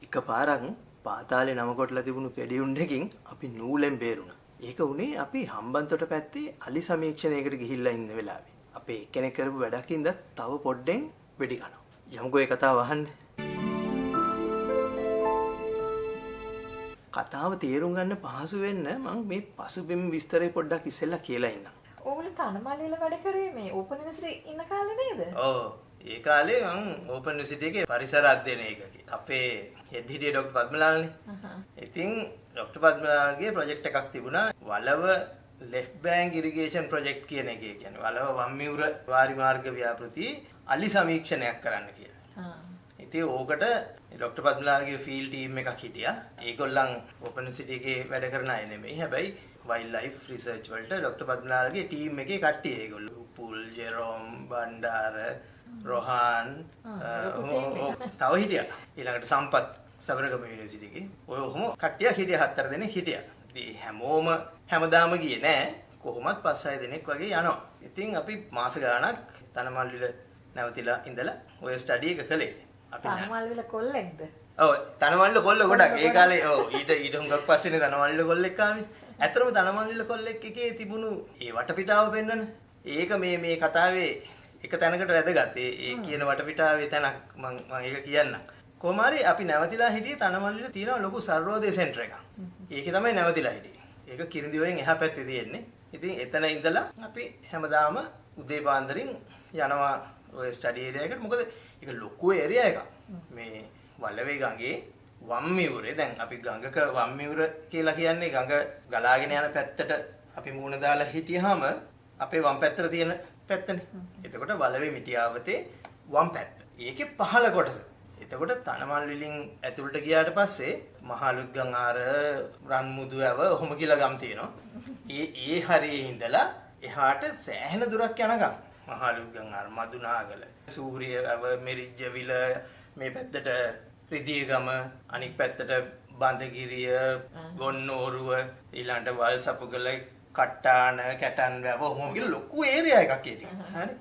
එකපාරක් පාතාලේ නම කොටලා තිබුණු පෙඩියුන් දෙකකින් අපි නූලෙන් බේරුණා. ඒක උනේ අපි හම්බන්තොට පැත්තේ අලි සමීක්ෂණයකට ගිහිල්ලා ඉන්න වෙලාවේ. අපේ එක්කෙනෙක් කරපු වැඩකින්ද තව පොඩ්ඩෙන් වෙඩි කනවා. යමුකෝ ඒ කතාව අහන්න. කතාව තේරුම් ගන්න පහසු වෙන්න මම මේ පසුබිම් විස්තරේ පොඩ්ඩක් ඉස්සෙල්ලා කියලා ඉන්නම්. ඕගොල්ලෝ තනමාලිවල වැඩ කරේ මේ ඕපන් යුනිවර්සිටි ඉන්න කාලේ නේද? ඔව්. ඒ කාලේ මම ඕපන් යුනිවර්සිටි එකේ පරිසර අධ්‍යයනයකගේ අපේ හෙඩ් හිටියේ ડોක්ටර් පද්මලාල්නේ. ඉතින් ડોක්ටර් පද්මලාල්ගේ ප්‍රොජෙක්ට් එකක් තිබුණා වලව left bank irrigation project කියන එකේ. කියන්නේ වලව වම්මිවුර වාරි මාර්ග ව්‍යාපෘති අලි සමීක්ෂණයක් කරන්න කියලා. ඉතින් ඕකට ડોක්ටර් පද්මලාල්ගේ ෆීල්ඩ් ටීම් එකක් හිටියා. ඒගොල්ලන් ඕපන් යුනිවර්සිටි එකේ වැඩ කරන අය නෙමෙයි. හැබැයි වයිල්ඩ් ලයිෆ් රිසර්ච් වලට ડોක්ටර් පද්මලාල්ගේ ටීම් එකේ කට්ටිය ඒගොල්ලෝ. පුල්, ජෙරෝම්, බණ්ඩාර, රොහාන් තව හිටියා. ඊළඟට සම්පත් සබරගම යුනිවර්සිටි එකේ ඔය ඔහොම කට්ටියක් හිටියා 4 දෙනෙක් හිටියා. ඉතින් හැමෝම හැමදාම ගියේ නෑ. කොහොමත් 5-6 දෙනෙක් වගේ යනවා. ඉතින් අපි මාස ගාණක් තනමල්විල නැවතිලා ඉඳලා ඔය ස්ටඩි එක කළේ. අපි තනමාලිවල කොල්ලෙක්ද? ඔව් තනමල්විල කොල්ල ගොඩක්. ඒ කාලේ ඔව් ඊට හුඟක් පස්සේනේ තනමල්විල කොල්ලෙක් ආවේ. ඇත්තටම තනමල්විල කොල්ලෙක් එකේ තිබුණු ඒ වටපිටාව පෙන්වන ඒක මේ කතාවේ එක තැනකට වැදගත්. ඒ කියන වටපිටාවේ තැනක් මම ඒක කියන්නම්. කොහොම හරි අපි නැවතිලා හිටියේ තනමල්විල තියෙන ලොකු සර්වෝදය සෙන්ටර් එකක්. ඒකේ තමයි නැවතිලා හිටියේ. ඒක කිරිඳිවෙන් එහා පැත්තේ තියෙන්නේ. ඉතින් එතන ඉඳලා අපි හැමදාම උදේ පාන්දරින් යනවා ඔය ස්ටඩි ඒරියා එකට. මොකද ඒක ලොකු ඒරියා එකක්. මේ වල්ලවේ ගඟේ වම්මිවුරේ දැන් අපි ගඟක වම්මිවුර කියලා කියන්නේ ගඟ ගලාගෙන යන පැත්තට අපි මූණ දාලා හිටියාම අපේ වම් පැත්තට තියෙන පැත්තනේ. එතකොට වලවේ මිටියාවතේ වම් පැත්ත. ඒකේ පහළ කොටස. එතකොට තනමල්විලින් ඇතුළට ගියාට පස්සේ මහලුත්ගම් ආර රන්මුදුව ඔහොම කියලා ගම් තියෙනවා. ඒ හරියේ ඉඳලා එහාට සෑහෙන දුරක් යනකම් මහලුත්ගම් ආර මදුනාගල සූරියව මෙරිජ්ජවිල මේ පැත්තට රිදීගම අනික් පැත්තට බන්දගිරිය ගොන්නෝරුව ඊළඟට වල්සපුගල කට්ටාන කැටන් වැව ඔහොම කියලා ලොකු ඒරියා එකක් ඒකේ. හරි.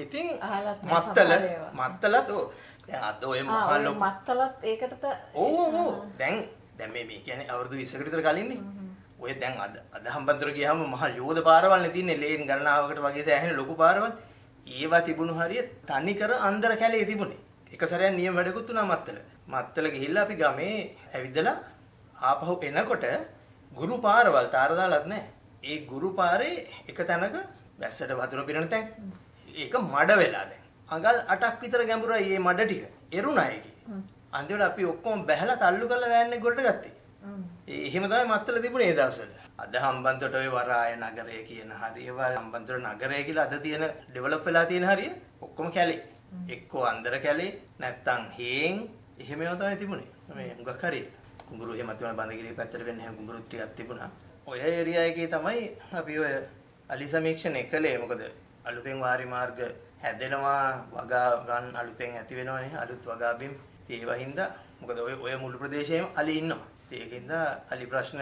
ඉතින් මත්තලත් දැන් අද ඔය මහා ලොකු මත්තලත් ඒකටද ඔව් දැන් මේ කියන්නේ අවුරුදු 20කට විතර කලින්නේ. ඔය දැන් අද හම්බන්තොට ගියාම මහා යෝධ පාරවල්නේ තියෙන්නේ ලේන් ගණනාවකට වගේ සෑහෙන ලොකු පාරවල්. ඒවා තිබුණු හරිය තනි කර අන්දර කැලේ තිබුණේ. එක සැරයක් නියම වැඩකුත් උනා මත්තල ගිහිල්ලා අපි ගමේ ඇවිදලා ආපහු එනකොට ගුරු පාරවල් තාර දාලත් නැහැ. ඒ ගුරු පාරේ එක තැනක වැස්සට වතුර පිරෙන තැන්. ඒක මඩ වෙලා දැන්. අඟල් 8ක් විතර ගැඹුරයි මේ මඩ ටික. එරුණා ඒකේ. අන්තිමට අපි ඔක්කොම බැහැලා තල්ලු කරලා වෑන් එක ගොඩට ගත්තේ. එහෙම තමයි මත්තල තිබුණේ ඒ දවස්වල. අද හම්බන්තොට ඔය වරාය නගරය කියන හරියව හම්බන්තොට නගරය කියලා අද තියෙන ඩෙවලොප් වෙලා තියෙන හරිය ඔක්කොම කැලේ. එක්කෝ අන්දර කැලේ නැත්තම් හේන් එහෙම ඒවා තමයි තිබුණේ. මේ හුඟක් හරිය. කුඹුරු එහෙම තිබුණා බන්දගිරිය පැත්තට වෙන්නේ එහෙම කුඹුරු ටිකක් තිබුණා. ඔය ඒරියා එකේ තමයි අපි ඔය අලි සමීක්ෂණය කළේ. මොකද අලුතෙන් වාරි මාර්ග හැදෙනවා වගා ගන්න අලුතෙන් ඇති වෙනවනේ අලුත් වගා බිම්. ඒවා හින්දා මොකද ඔය මුළු ප්‍රදේශයේම අලි ඉන්නවා. ඒකින්ද අලි ප්‍රශ්න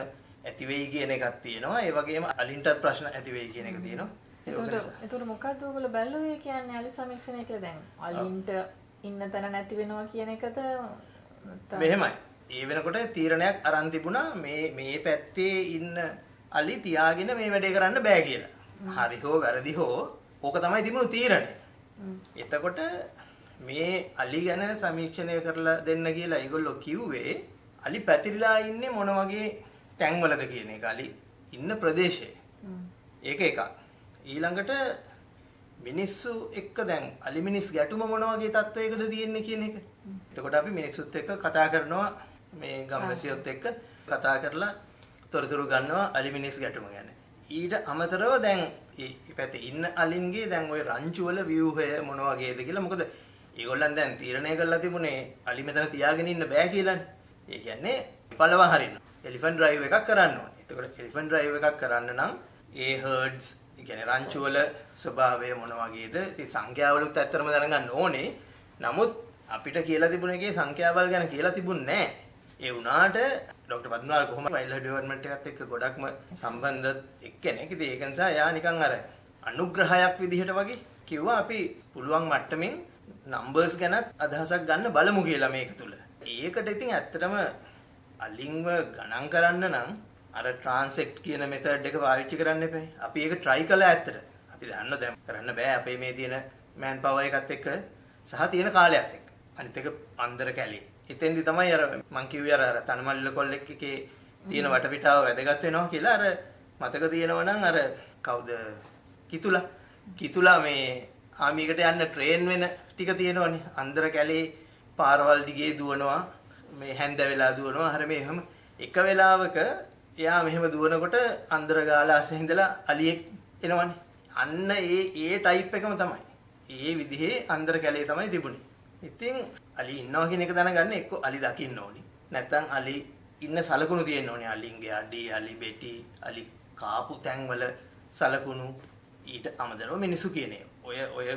ඇති වෙයි කියන එකක් තියෙනවා. ඒ වගේම අලින්ට ප්‍රශ්න ඇති වෙයි කියන එක තියෙනවා. ඒකට මොකද්ද ඔයගොල්ලෝ බැලුවේ කියන්නේ අලි සමීක්ෂණය කියලා දැන් අලින්ට ඉන්න තැන නැති වෙනවා කියන එකද මෙහෙමයි. ඒ වෙනකොට තීරණයක් අරන් තිබුණා මේ පැත්තේ ඉන්න අලි තියාගෙන මේ වැඩේ කරන්න බෑ කියලා. හරි හෝ වැරදි හෝ ඕක තමයි තිබුණු තීරණය. එතකොට මේ අලි ගැන සමීක්ෂණය කරලා දෙන්න කියලා ඒගොල්ලෝ කිව්වේ අලි පැතිරිලා ඉන්නේ මොන වගේ තැන්වලද කියන එක. අලි ඉන්න ප්‍රදේශය. ඒක එකක්. ඊළඟට මිනිස්සු එක්ක දැන් අලි මිනිස් ගැටුම මොන වගේ තත්ත්වයකද තියෙන්නේ කියන එක. එතකොට අපි මිනිස්සුත් එක්ක කතා කරනවා මේ ගම්වැසියොත් එක්ක කතා කරලා තොරතුරු ගන්නවා අලි මිනිස් ගැටුම ගැන. ඊට අමතරව දැන් මේ පැත්තේ ඉන්න අලින්ගේ දැන් ওই රංචු වල ව්‍යුහය මොන වගේද කියලා. මොකද ඒගොල්ලන් දැන් තීරණය කරලා තිබුණේ අලි මෙතන තියාගෙන ඉන්න බෑ කියලානේ. ඒ කියන්නේ පළව හරින්න. එලිෆන්ට් ඩ්‍රයිව් එකක් කරන්න ඕනේ. එතකොට එලිෆන්ට් ඩ්‍රයිව් එකක් කරන්න නම් ඒ හර්ඩ්ස් ඒ කියන්නේ රංචු වල ස්වභාවය මොන වගේද? ඉතින් සංඛ්‍යාවලුත් ඇත්තටම දැනගන්න ඕනේ. නමුත් අපිට කියලා තිබුණ එකේ සංඛ්‍යාවල් ගැන කියලා තිබුණේ නැහැ. ඒ වුණාට ડોક્ટર පද්මලාල් කොහොම වයිල්ඩ් ලයිෆ් ඩිපාර්ට්මන්ට් එකත් එක්ක ගොඩක්ම සම්බන්ධ එක්කෙනෙක්. ඉතින් ඒක නිසා යා නිකන් අර අනුග්‍රහයක් විදිහට වගේ කිව්වා අපි පුළුවන් මට්ටමින් නම්බර්ස් ගැනත් අදහසක් ගන්න බලමු කියලා මේක තුල. ඒකට ඉතින් ඇත්තටම අලින්ව ගණන් කරන්න නම් අර ට්‍රාන්සෙක්ට් කියන මෙතඩ් එක පාවිච්චි කරන්න එපා. අපි ඒක try කළා ඇත්තට. අපි දන්න දැන් කරන්න බෑ අපේ මේ තියෙන මෑන් පවර් එකත් එක්ක සහ තියෙන කාලයත් එක්ක. අනිත් එක අන්දර කැලේ. එතෙන්දි තමයි අර මං කිව්වේ අර තනමල්ල කොල්ලෙක් එකේ තියෙන වටපිටාව වැදගත් වෙනවා කියලා. අර මතක තියෙනවා නම් අර කවුද කිතුලා මේ ආමියකට යන්න ට්‍රේන් වෙන ටික තියෙනවනේ. අන්දර කැලේ පාරවල් දිගේ දුවනවා. මේ හැන්ද වෙලා දුවනවා. හර මේ එහෙම එක වෙලාවක එයා මෙහෙම දුවනකොට අන්දර ගාලා අස්සේ ඉඳලා අලියෙක් එනවනේ. අන්න ඒ ටයිප් එකම තමයි. ඒ විදිහේ අන්දර කැලේ තමයි තිබුණේ. ඉතින් අලි ඉන්නවා කියන එක දැනගන්න එක්ක අලි දකින්න ඕනි. නැත්නම් අලි ඉන්න සලකුණු තියෙන්න ඕනේ. අලින්ගේ අඩි, අලි බෙටි, අලි කාපු තැන්වල සලකුණු ඊට අමතරව මිනිසු කියන්නේ. ඔය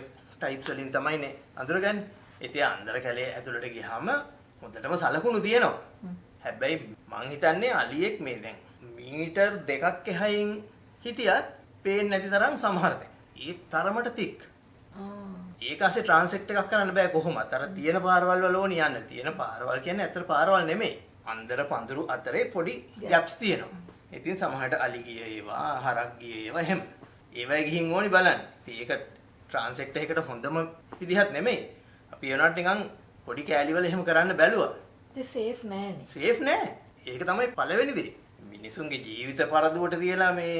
ටයිප්ස් වලින් තමයිනේ අඳුරගන්නේ. ඉතින් අන්දර කැලේ ඇතුළට ගියාම හොඳටම සලකුණු තියෙනවා. හැබැයි මං හිතන්නේ අලියෙක් මේ දැන් මීටර් 2ක් එහයින් හිටියත් පේන්නේ නැති තරම් සමහර දැන්. ඒ තරමට තික්. ඒක ASCII ට්‍රාන්සෙක්ට් එකක් කරන්න බෑ කොහොමද? අර තියෙන පාරවල් වල ඕනි යන්න. තියෙන පාරවල් කියන්නේ ඇත්තට පාරවල් නෙමෙයි. අන්දර පඳුරු අතරේ පොඩි ගැප්ස් තියෙනවා. ඉතින් සමහරට අලි ගිය ඒවා, හරක් ගිය ඒවා එහෙම. ඒවයි ගිහින් ඕනි බලන්න. ඉතින් ඒක ට්‍රාන්සෙක්ට් එකකට හොඳම විදිහක් නෙමෙයි. අපි ඒනට නිකන් පොඩි කෑලි වල එහෙම කරන්න බැලුවා. ඒක සේෆ් නෑනේ. සේෆ් නෑ. ඒක තමයි පළවෙනි දේ. මිනිසුන්ගේ ජීවිත පරදුවට තියලා මේ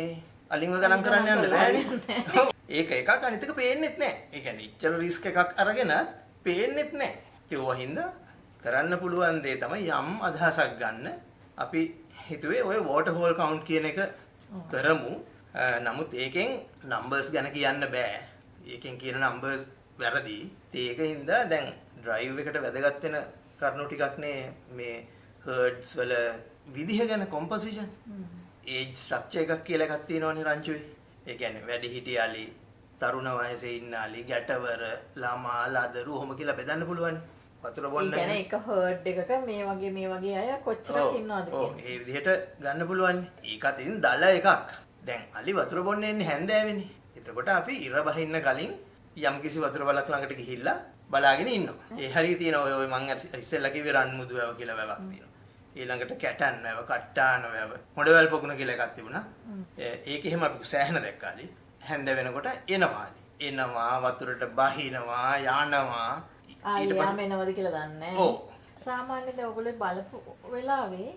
අලින්ව ගණන් කරන්න යන්න බෑනේ. ඒක එකක් අනිත් එක පේන්නෙත් නෑ. ඒ කියන්නේ ඉච්චර රිස්ක් එකක් අරගෙන පේන්නෙත් නෑ. ඒව හින්දා කරන්න පුළුවන් දේ තමයි යම් අදහසක් ගන්න. අපි හිතුවේ ඔය වෝටර් හෝල් කවුන්ට් කියන එක කරමු. නමුත් ඒකෙන් නම්බර්ස් ගැන කියන්න බෑ. ඒකෙන් කියන නම්බර්ස් වැරදි. ඒක හින්දා දැන් ඩ්‍රයිව් එකට වැදගත් වෙන කරුණු ටිකක් නේ මේ හර්ඩ්ස් වල විදිහ ගැන කොම්පොසිෂන්. ඒජ් ස්ට්‍රක්චර් එකක් කියලා එකක් තියෙනවනේ රංචුවේ. ඒ කියන්නේ වැඩිහිටි අලි, තරුණ වයසේ ඉන්න අලි, ගැටවර, ළමා, ලදරු ඔහොම කියලා බෙදන්න පුළුවන්. වතුර බොන්න. ඒ කියන්නේ එක හර්ඩ් එකක මේ වගේ අය කොච්චරක් ඉන්නවද ඔව් ඒ විදිහට ගන්න පුළුවන්. ඒකත් ඉතින් දල එකක්. දැන් අලි වතුර බොන්න එන්නේ හැන්දෑවෙනේ. එතකොට අපි ඉර බහින්න කලින් යම්කිසි වතුර වලක් ළඟට ගිහිල්ලා බලාගෙන ඉන්නවා. ඒ හරිය තියෙන ඔය මං ඉස්සෙල්ලා කිව්වේ රන් මුදු වැව කියලා වැවක් තියෙනවා. ඊළඟට කැටන් වැව, කට්ටාන වැව, හොඬවැල් පොකුණ කියලා එකක් තිබුණා. ඒක එහෙම අපි සෑහෙන දැක්කාලි. හැන්ද වෙනකොට එනවාලි. එනවා වතුරට බහිනවා, යනවා. ආයෙම එනවද කියලා දන්නේ නැහැ. ඔව්. සාමාන්‍යයෙන් ඔයගොල්ලෝ බලපු වෙලාවේ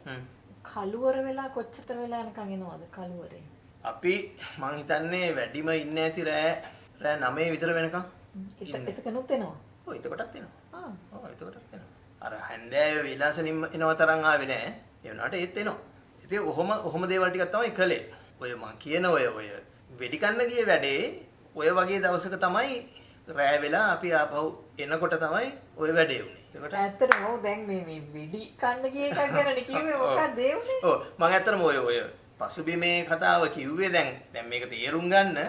කළුවර වෙලා කොච්චර වෙලා යනකම් එනවද කළුවරේ? අපි මං හිතන්නේ වැඩිම ඉන්නේ ඇති රෑ 9 විතර වෙනකම්. එතකනුත් එනවා. ඔව් එතකොටත් එනවා. ඔව් එතකොටත් එනවා. අර හැන්දෑවේ විලාසනින්ම එනව තරම් ආවේ නෑ. ඒ වුණාට ඒත් එනවා. ඉතින් ඔහොම දේවල් ටිකක් තමයි කළේ. ඔය මං කියන ඔය වෙඩි කන්න ගිය වැඩේ ඔය වගේ දවසක තමයි රෑ වෙලා අපි ආපහු එනකොට තමයි ඔය වැඩේ උනේ. ඒකට ඇත්තටම ඔව් දැන් මේ වෙඩි කන්න ගිය එකක් ගැන කිව්වේ මොකක්ද ඒ උනේ? ඔව් මං ඇත්තටම ඔය පසුබිමේ කතාව කිව්වේ දැන් මේක තේරුම් ගන්න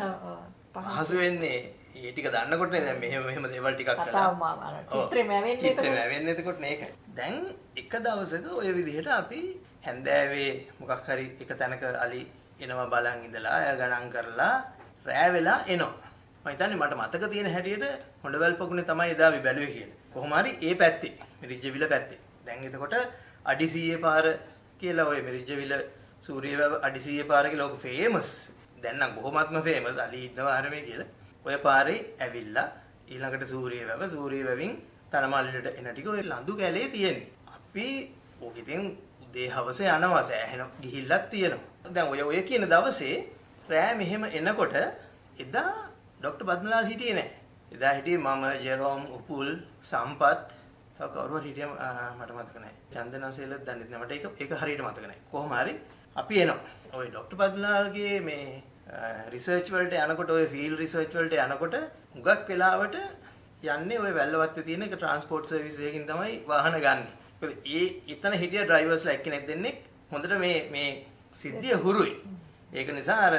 පහසු වෙන්නේ ඒ ටික දන්නකොටනේ දැන් මෙහෙම දේවල් ටිකක් කළා. චිත්‍රෙම වෙන්නේ එතකොට මේකයි. දැන් එක දවසක ඔය විදිහට අපි හැන්දෑවේ මොකක් හරි එක තැනක අලි එනවා බලන් ඉඳලා එයා ගණන් කරලා රෑ වෙලා එනවා. මම හිතන්නේ මට මතක තියෙන හැටියට හොඬවැල් පොකුණේ තමයි එදා අපි බැලුවේ කියලා. කොහොම හරි ඒ පැත්තේ මිරිජ්ජවිල පැත්තේ. දැන් එතකොට අඩි 100 පාර කියලා ඔය මිරිජ්ජවිල සූරියවැව අඩි 100 පාර කියලා ඔක ෆේමස්. දැන් නම් බොහොමත්ම ෆේමස් අලි ඉන්නවා අර මේ කියලා. ඔය පාරේ ඇවිල්ලා ඊළඟට සූරියවැවින් තනමල්ලට එන ටික ඔය ලඳු කැලේ තියෙන්නේ. අපි ඕක ඉතින් උදේ හවස යනවා සෑහෙන ගිහිල්ලක් තියෙනවා. දැන් ඔය කියන දවසේ රෑ මෙහෙම එනකොට එදා ડોક્ટર බද්මලාල් හිටියේ නැහැ. එදා හිටියේ මම ජෙරෝම් උපුල් සම්පත් තව කවුරු හරි හිටියම මට මතක නැහැ. චන්දනසේලත් දන්නේ නැහැ. මට ඒක හරියට මතක නැහැ. කොහොම හරි අපි එනවා. ඔය ડોક્ટર බද්මලාල්ගේ මේ රිසර්ච් වලට යනකොට ඔය ෆීල්ඩ් රිසර්ච් වලට යනකොට හුඟක් වෙලාවට යන්නේ ඔය වැල්ලවත්තේ තියෙන එක ට්‍රාන්ස්පෝර්ට් සර්විස් එකකින් තමයි වාහන ගන්නෙ. මොකද එතන හිටිය ඩ්‍රයිවර්ස්ලා එක්කෙනෙක් දෙන්නෙක් හොඳට මේ සිද්ධිය හුරුයි. ඒක නිසා අර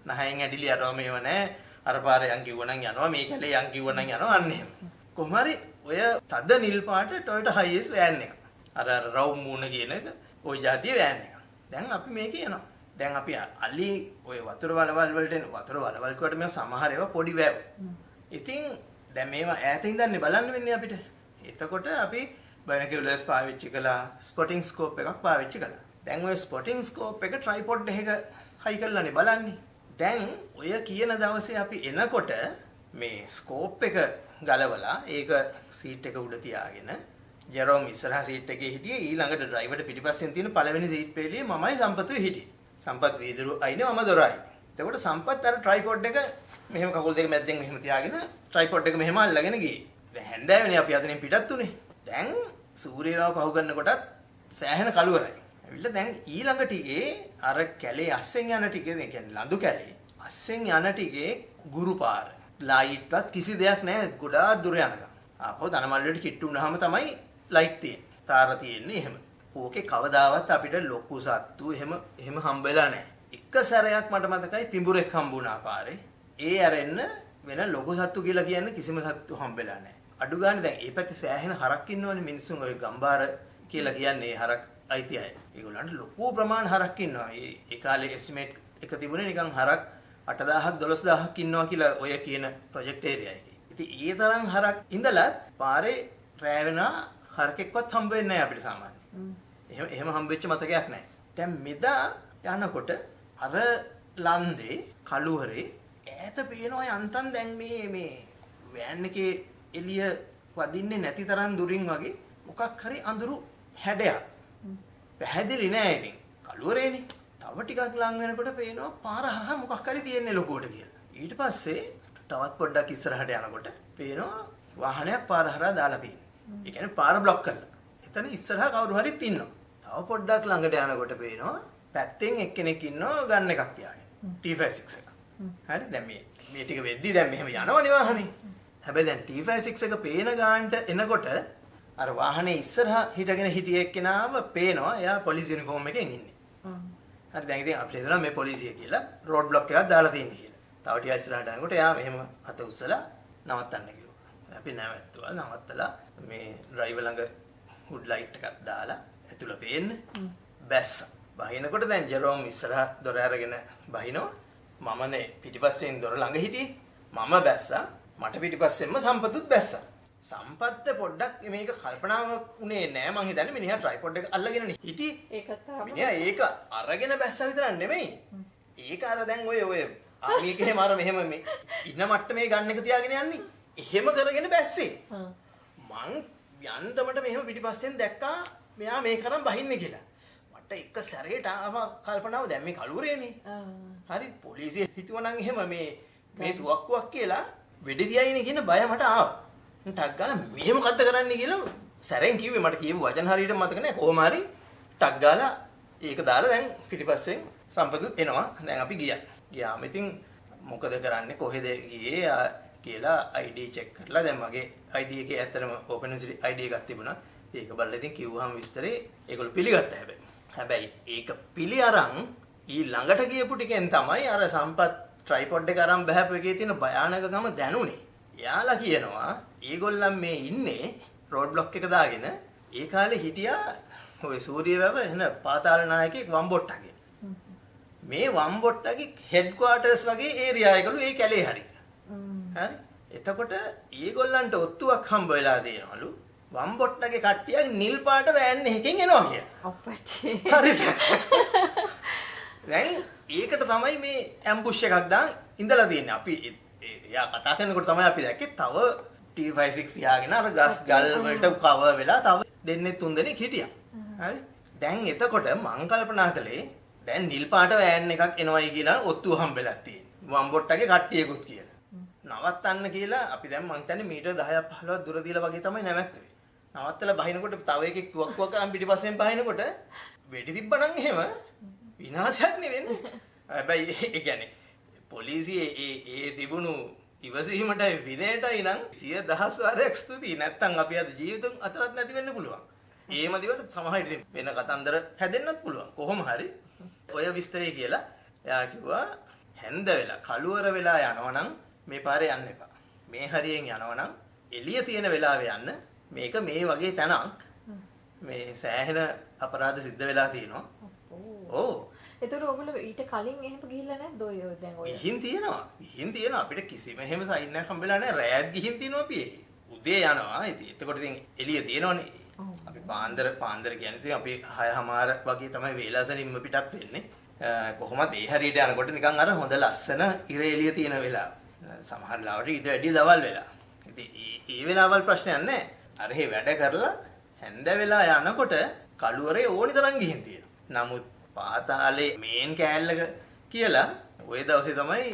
නහයෙන් ඇඩිලි අරව මේව නැහැ. අර පාරේ යන් කිව්වනම් යනවා මේ කැලේ යන් කිව්වනම් යනවා අන්න එහෙම. කොහොම හරි ඔය තද නිල් පාට Toyota Hiace වෑන් එක. අර රවුම් මූණ කියන එක ওই જાතිය වෑන් එක. දැන් අපි මේකේ යනවා. දැන් අපි අලි ඔය වතුර වලවල් වලට එන වතුර වලවල් කොට මේ සමහර ඒවා පොඩි වැව්. ඉතින් දැන් මේවා ඈත ඉඳන්නේ බලන්න වෙන්නේ අපිට. එතකොට අපි බයිනොකියුලර්ස් පාවිච්චි කළා, ස්පොටින් ස්කෝප් එකක් පාවිච්චි කළා. දැන් ඔය ස්පොටින් ස්කෝප් එක ට්‍රයිපොඩ් එකක හයි කරලානේ බලන්නේ. දැන් ඔය කියන දවසේ අපි එනකොට මේ ස්කෝප් එක ගලවලා ඒක සීට් එක උඩ තියාගෙන ජෙරෝම් ඉස්සරහා සීට් එකේ හිටියේ, ඊළඟට ඩ්‍රයිවර්ට පිටිපස්සෙන් තියෙන පළවෙනි සීට් පෙළියේ මමයි සම්පතුයි හිටියේ. සම්පත් වීදුරු අයිනේ මම දොර අයිනේ. එතකොට සම්පත් අර ට්‍රයිපොඩ් එක මෙහෙම කකුල් දෙක මැද්දෙන් මෙහෙම තියාගෙන ට්‍රයිපොඩ් එක මෙහෙම අල්ලගෙන ගියේ. දැන් හැන්දෑවනේ අපි අතනින් පිටත් උනේ. දැන් සූර්යරාව පහු කරනකොටත් සෑහෙන කළුවරයි. ඇවිල්ලා දැන් ඊළඟ ටිකේ අර කැලේ අස්සෙන් යන ටිකේ, ඒ කියන්නේ ලඳු කැලේ අස්සෙන් යන ටිකේ ගුරු පාර. ලයිට්වත් කිසි දෙයක් නැහැ ගොඩාක් දුර යනකම්. ආපහු ධනමල් වලට කිට්ටු වුණාම තමයි ලයිට් තියෙන්නේ. තාර තියෙන්නේ එහෙම. ඕකේ කවදාවත් අපිට ලොකු සත්තු එහෙම හම්බෙලා නැහැ. එක සැරයක් මට මතකයි පිඹුරෙක් හම්බුණා පාරේ. ඒ ඇරෙන්න වෙන ලොකු සත්තු කියලා කියන්නේ කිසිම සත්තු හම්බෙලා නැහැ. අඩු ගානේ දැන් මේ පැත්තේ සෑහෙන හරක් ඉන්නවනේ මිනිස්සුන් ඔය ගම්බාර කියලා කියන්නේ හරක් අයිති අය. ඒගොල්ලන්ට ලොකු ප්‍රමාණ හරක් ඉන්නවා. ඒ කාලේ එස්ටිමේට් එක තිබුණේ නිකන් හරක් 8000ක් 12000ක් ඉන්නවා කියලා ඔය කියන ප්‍රොජෙක්ට් ඒරියා එකේ. ඉතින් ඒ තරම් හරක් ඉඳලත් පාරේ රෑ වෙනා හරකෙක්වත් හම්බ වෙන්නේ නැහැ අපිට සාමාන්‍යයෙන්. එහෙම හම්බෙච්ච මතකයක් නැහැ. දැන් මෙදා යනකොට අර ලන්දේ කළුවරේ ඈත පේනවා යන්තම් දැන් මේ වෑන් එකේ එළිය වදින්නේ නැති තරම් දුරින් වගේ මොකක් හරි අඳුරු හැඩයක්. පැහැදිලි නෑ ඉතින්. කළුවරේනේ. තව ටිකක් ලං වෙනකොට පේනවා පාර හරහා මොකක් හරි තියෙන්නේ ලොකුවට කියලා. ඊට පස්සේ තවත් පොඩ්ඩක් ඉස්සරහට යනකොට පේනවා වාහනයක් පාර හරහා දාලා තියෙනවා. ඒ කියන්නේ පාර බ්ලොක් කරලා. එතන ඉස්සරහා කවුරු හරිත් ඉන්නවා. තව පොඩ්ඩක් ළඟට යනකොට පේනවා පැත්තෙන් එක්කෙනෙක් ඉන්නවා ගන්න එකක් තියාගෙන. T56 එක. හරි දැන් මේ ටික වෙද්දි දැන් මෙහෙම යනවනේ වාහනේ. හැබැයි දැන් T56 එක පේන ගානට එනකොට අර වාහනේ ඉස්සරහා හිටගෙන හිටිය එක්කෙනාව පේනවා එයා පොලිස් යුනිෆෝම් එකෙන් ඉන්නේ. හරි දැන් ඉතින් අපිට හිතනවා මේ පොලිසිය කියලා රෝඩ් බ්ලොක් එකක් දාලා තියෙන්නේ කියලා. තව ටිකක් ඉස්සරහට යනකොට එයා මෙහෙම අත උස්සලා නවත්තන්න කිව්වා. අපි නැවැත්තුවා. නවත්තලා මේ ඩ්‍රයිවර් ළඟ හුඩ් ලයිට් එකක් දාලා ඇතුළ පේන්න බැස්සා. බහිනකොට දැන් ජෙරෝම් ඉස්සරහ දොර අරගෙන බහිනවා. මමනේ පිටිපස්සෙන් දොර ළඟ හිටියේ. මම බැස්සා. මට පිටිපස්සෙන්ම සම්පතුත් බැස්සා. සම්පත්ත පොඩ්ඩක් මේක කල්පනාවක් උනේ නෑ. මං හිතන්නේ මිනිහා ට්‍රයිපොඩ් එක අල්ලගෙනනේ හිටියේ. ඒකත් තමයි. මිනිහා ඒක අරගෙන බැස්සා විතරක් නෙමෙයි. ඒක අර දැන් ඔය ආමි එකේ මාර මෙහෙම මේ ඉන්න මට්ටමේ ගන්න එක තියාගෙන යන්නේ. එහෙම කරගෙන බැස්සේ. මං යන්තමට මෙහෙම පිටිපස්සෙන් දැක්කා මෙයා මේ කරන් බහින්නේ කියලා. මට එක සැරේට ආවා කල්පනාව දැන් මේ කළුවරේනේ. හරි පොලිසිය හිතුවනම් එහෙම මේ තුවක්කුවක් කියලා වෙඩි තියයිනේ කියන බය මට ආවා. ටක් ගාලා මේ මොකද්ද කරන්නේ කියලා සැරෙන් කිව්වේ. මට කියපු වචන හරියට මතක නැහැ. කොහොම හරි ටක් ගාලා ඒක දාලා දැන් පිටිපස්සෙන් සම්පතුත් එනවා. දැන් අපි ගියා. ගියාම ඉතින් මොකද කරන්නේ කොහෙද ගියේ කියලා ID චෙක් කරලා දැන් මගේ ID එකේ ඇත්තටම open university ID එකක් තිබුණා. ඒක බලලා ඉතින් කිව්වහම විස්තරේ ඒගොල්ලෝ පිළිගත්තා හැබැයි ඒක පිළි අරන් ඊ ළඟට ගියපු ටිකෙන් තමයි අර සම්පත් ට්‍රයිපොඩ් එක අරන් බහැපු එකේ තියෙන භයානකකම දැනුනේ. එයාලා කියනවා ඒගොල්ලන් මේ ඉන්නේ රෝඩ් බ්ලොක් එක දාගෙන ඒ කාලේ හිටියා ඔය සූර්යවැව එන පාතාල නායකයෙක් වම්බොට්ටගේ. මේ වම්බොට්ටගේ හෙඩ් ක්වාටර්ස් වගේ ඒරියා එකලු ඒ කැලේ හරි. හරි. එතකොට ඒගොල්ලන්ට ඔත්තුවක් හම්බ වෙලා දෙනවලු. වම්බොට්ටගේ කට්ටියක් නිල් පාට වෑන් එකකින් එනවා කියලා. අප්පච්චි. හරිද? දැන් ඒකට තමයි මේ ඇම්බුෂ් එකක් දාන් ඉඳලා තියෙන්නේ. අපි එයා කතා කරනකොට තමයි අපි දැක්කේ තව T56 තියාගෙන අර ගස් ගල් වලට කවර් වෙලා තව දෙන්නේ තුන් දෙනෙක් හිටියා. හරි. දැන් එතකොට මං කල්පනා කළේ දැන් නිල් පාට වෑන් එකක් එනවයි කියලා ඔත්තුව හම්බෙලා තියෙන්නේ. වම්බොට්ටගේ කට්ටියකුත් කියලා. නවත්තන්න කියලා අපි දැන් මං හිතන්නේ මීටර් 10ක් 15ක් දුර දීලා වගේ තමයි නැවැත්තුවේ. නවත්තලා බහිනකොට තව එකෙක් තුවක්කුවක් කරන් පිටිපස්සෙන් බහිනකොට වෙඩි තිබ්බනම් එහෙම විනාශයක් නෙවෙන්නේ. හැබැයි ඒ කියන්නේ පොලිසියේ ඒ තිබුණු ඉවසීමටයි විනයටයි නම් 100,000 වාරයක් ස්තුතියි. නැත්තම් අපි අද ජීවිතෙන් අතරත් නැති වෙන්න පුළුවන්. ඒ මදිවට සමහර ඉතින් වෙන කතන්දර හැදෙන්නත් පුළුවන්. කොහොම හරි ඔය විස්තරය කියලා එයා කිව්වා හැන්ද වෙලා කළුවර වෙලා යනවනම් මේ පාරේ යන්න එපා. මේ හරියෙන් යනවනම් එළිය තියෙන වෙලාවේ යන්න. මේක මේ වගේ තැනක් මේ සෑහෙන අපරාධ සිද්ධ වෙලා තියෙනවා. ඔව්. ඒතර ඔයගොල්ලෝ ඊට කලින් එහෙම ගිහිල්ලා නැද්ද ඔය දැන් ඔය? ගිහින් තියෙනවා. අපිට කිසිම එහෙම සයින් එකක් හම්බෙලා නැහැ. රෑත් ගිහින් තියෙනවා අපි ඒකේ. උදේ යනවා. ඉතින් එතකොට ඉතින් එළිය තියෙනවනේ. අපි පාන්දර කියන්නේ ඉතින් අපි 6:00 වගේ තමයි වේලාසනින්ම පිටත් වෙන්නේ. කොහොමද ඒ හරියට යනකොට නිකන් අර හොඳ ලස්සන ඉර එළිය තියෙන වෙලාව. සමහර ලාවට ඊට වැඩි දවල් වෙලා. ඉතින් ඒ වෙලාවල් ප්‍රශ්නයක් නැහැ. අර හේ වැඩ කරලා හැන්ද වෙලා යනකොට කළුවරේ ඕනි තරම් ගිහින් තියෙනවා. නමුත් පාතාලේ මේන් කෑල්ලක කියලා ওই දවසේ තමයි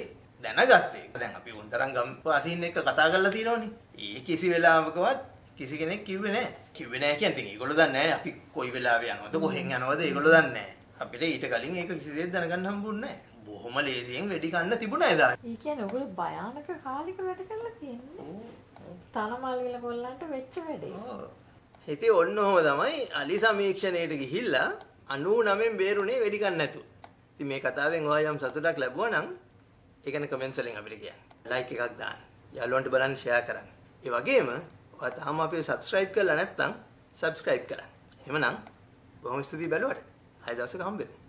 දැනගත්තේ. දැන් අපි උන්තරම් ගම්වාසීන් එක්ක කතා කරලා තියෙනවනේ. ඒ කිසි වෙලාවකවත් කිසි කෙනෙක් කිව්වේ නැහැ. කිව්වේ නැහැ කියන්නේ ඉතින් ඒගොල්ලෝ දන්නේ නැහැ අපි කොයි වෙලාවෙ යනවද කොහෙන් යනවද ඒගොල්ලෝ දන්නේ නැහැ. අපිට ඊට කලින් ඒක කිසිසේත් දැනගන්න හම්බුන්නේ නැහැ. බොහොම ලේසියෙන් වෙඩි කන්න තිබුණා එදා. ඒ කියන්නේ ඔයගොල්ලෝ භයානක කාලෙක වැඩ කරලා තියෙන්නේ. තනමල් විල ගොල්ලන්ට වෙච්ච වැඩේ. ඔව්. ඉතින් ඔන්න ඔහම තමයි අලි සමීක්ෂණයට ගිහිල්ලා 99න් බේරුනේ වෙඩි කන්න නැතුව. ඉතින් මේ කතාවෙන් ඔයා යම් සතුටක් ලැබුවා නම් ඒ ගැන කමෙන්ට්ස් වලින් අපිට කියන්න. ලයික් එකක් දාන්න. යාළුවන්ට බලන්න ෂෙයා කරන්න. ඒ වගේම ඔයා තාම අපේ සබ්ස්ක්‍රයිබ් කරලා නැත්නම් සබ්ස්ක්‍රයිබ් කරන්න. එහෙමනම් බොහොම ස්තුතියි බැලුවට. ආයෙ දවසක හම්බෙමු.